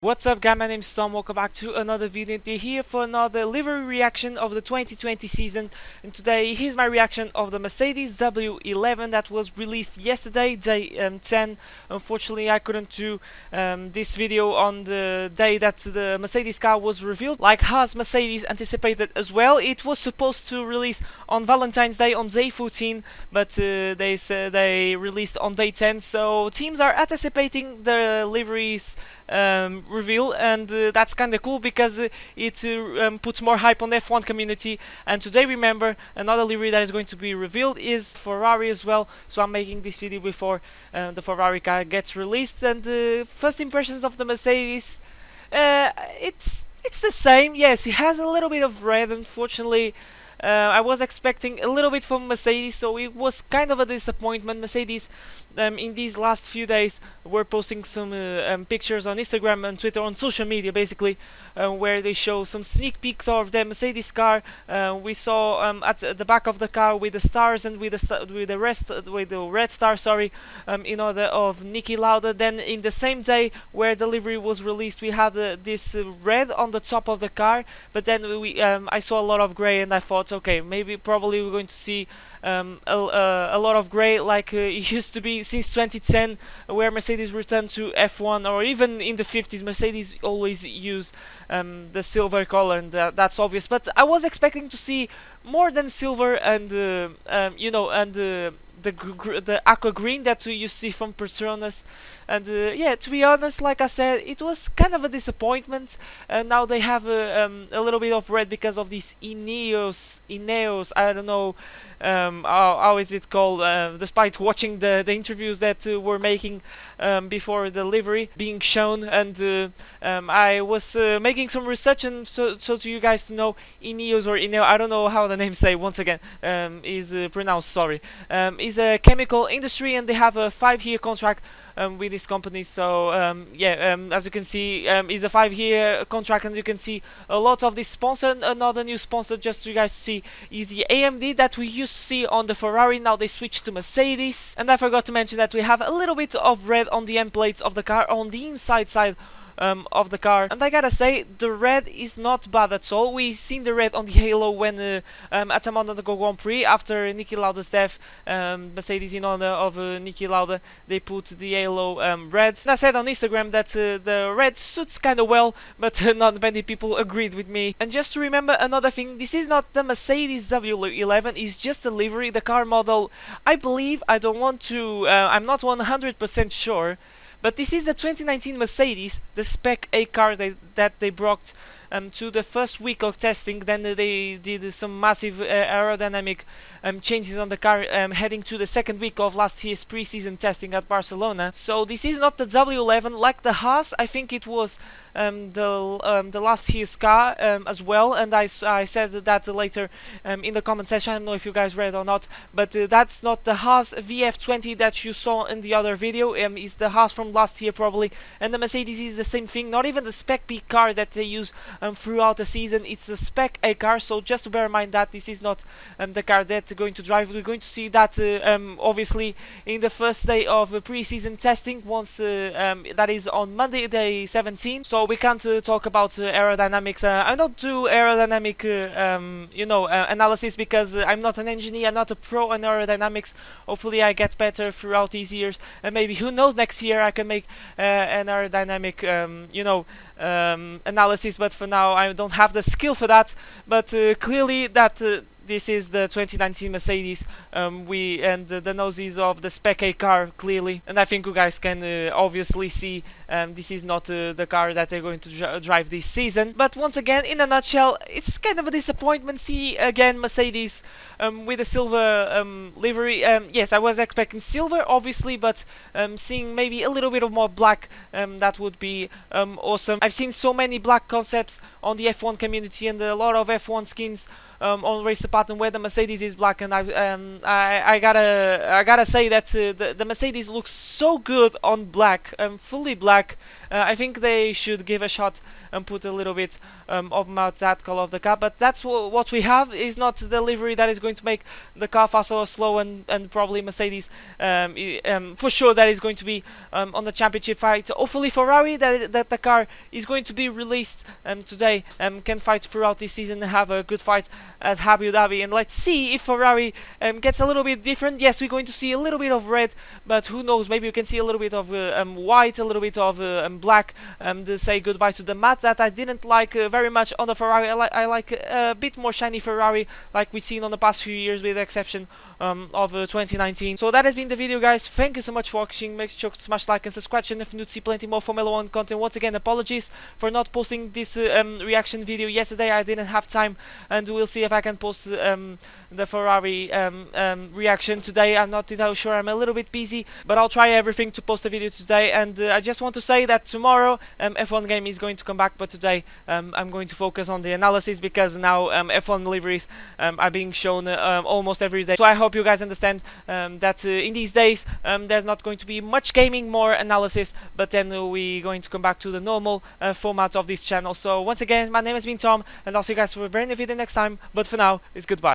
What's up guys, my name is Tom, welcome back to another video. Here for another livery reaction of the 2020 season, and today here's my reaction of the Mercedes W11 that was released yesterday, day 10. Unfortunately I couldn't do this video on the day that the Mercedes car was revealed, like Haas Mercedes anticipated as well. It was supposed to release on Valentine's Day on day 14, but they said they released on day 10, so teams are anticipating the liveries reveal, and that's kind of cool because it puts more hype on the F1 community. And today, remember, another livery that is going to be revealed is Ferrari as well, so I'm making this video before the Ferrari car gets released. And first impressions of the Mercedes, it's the same. Yes, it has a little bit of red, unfortunately. I was expecting a little bit from Mercedes, so it was kind of a disappointment. Mercedes, in these last few days, were posting some pictures on Instagram and Twitter, on social media, basically, where they show some sneak peeks of the Mercedes car. We saw at the back of the car with the stars and with the red star, sorry, in order of Niki Lauda. Then in the same day where the livery was released, we had this red on the top of the car, but then I saw a lot of gray, and I thought, okay, probably we're going to see a lot of gray like it used to be since 2010, where Mercedes returned to F1, or even in the 50s. Mercedes always use the silver color, and that's obvious. But I was expecting to see more than silver and the aqua green that you see from Petronas. And yeah, to be honest, like I said, it was kind of a disappointment. Now they have a little bit of red because of these Ineos, I don't know how is it called, despite watching the interviews that were making before the livery being shown. And I was making some research, and so to you guys to know, Ineos or Ineo, I don't know how the name say once again, is pronounced, sorry, is a chemical industry, and they have a 5-year contract with this company. So as you can see, is a 5-year contract, and you can see a lot of this sponsor. Another new sponsor, just so you guys see, is the AMD that we used to see on the Ferrari. Now they switched to Mercedes. And I forgot to mention that we have a little bit of red on the end plates of the car on the inside side of the car, and I gotta say, the red is not bad at all. We seen the red on the halo when at the Monaco Grand Prix after Niki Lauda's death. Mercedes, in honor of Niki Lauda, they put the halo red. And I said on Instagram that the red suits kind of well, but not many people agreed with me. And just to remember another thing, this is not the Mercedes W11, it's just a livery. The car model, I believe, I don't want to, I'm not 100% sure, but this is the 2019 Mercedes, the Spec A car that they brought to the first week of testing. Then they did some massive aerodynamic changes on the car, heading to the second week of last year's pre-season testing at Barcelona. So this is not the W11 like the Haas. I think it was the last year's car as well, and I said that later in the comment section. I don't know if you guys read or not, but that's not the Haas VF20 that you saw in the other video. It's the Haas from last year probably, and the Mercedes is the same thing. Not even the Spec B car that they use throughout the season. It's the Spec A car, so just to bear in mind that this is not the car that they're going to drive. We're going to see that obviously in the first day of pre-season testing, once that is on Monday, day 17. So we can't talk about aerodynamics. I don't do aerodynamic analysis because I'm not an engineer, I'm not a pro in aerodynamics. Hopefully I get better throughout these years, and maybe, who knows, next year I can make an aerodynamic analysis, but for now I don't have the skill for that. But clearly that this is the 2019 Mercedes, and the noses of the Spec A car, clearly. And I think you guys can obviously see this is not the car that they're going to drive this season. But once again, in a nutshell, it's kind of a disappointment. See again Mercedes with a silver livery. Yes, I was expecting silver, obviously, but seeing maybe a little bit of more black, that would be awesome. I've seen so many black concepts on the F1 community, and a lot of F1 skins on race department where the Mercedes is black, and I gotta say that the Mercedes looks so good on black, fully black. I think they should give a shot and put a little bit of that color of the car, but that's what we have. Is not the livery that is going to make the car fast or slow, and probably Mercedes for sure that is going to be on the championship fight. Hopefully Ferrari, that the car is going to be released today, can fight throughout this season and have a good fight at Abu Dhabi, and let's see if Ferrari gets a little bit different. Yes, we're going to see a little bit of red, but who knows, maybe we can see a little bit of white, a little bit of black, to say goodbye to the matte that I didn't like very much on the Ferrari. I like a bit more shiny Ferrari like we've seen on the past few years, with the exception of 2019. So that has been the video, guys. Thank you so much for watching. Make sure to smash like and subscribe channel if you need to see plenty more Formula 1 content. Once again, apologies for not posting this reaction video yesterday. I didn't have time, and we'll see if I can post the Ferrari reaction today. I'm not entirely sure, I'm a little bit busy, but I'll try everything to post a video today. And I just want to say that tomorrow F1 game is going to come back, but today I'm going to focus on the analysis, because now F1 liveries are being shown almost every day. So I hope you guys understand that in these days there's not going to be much gaming, more analysis, but then we're going to come back to the normal format of this channel. So once again, my name has been Tom, and I'll see you guys for a brand new video next time, but for now, it's goodbye.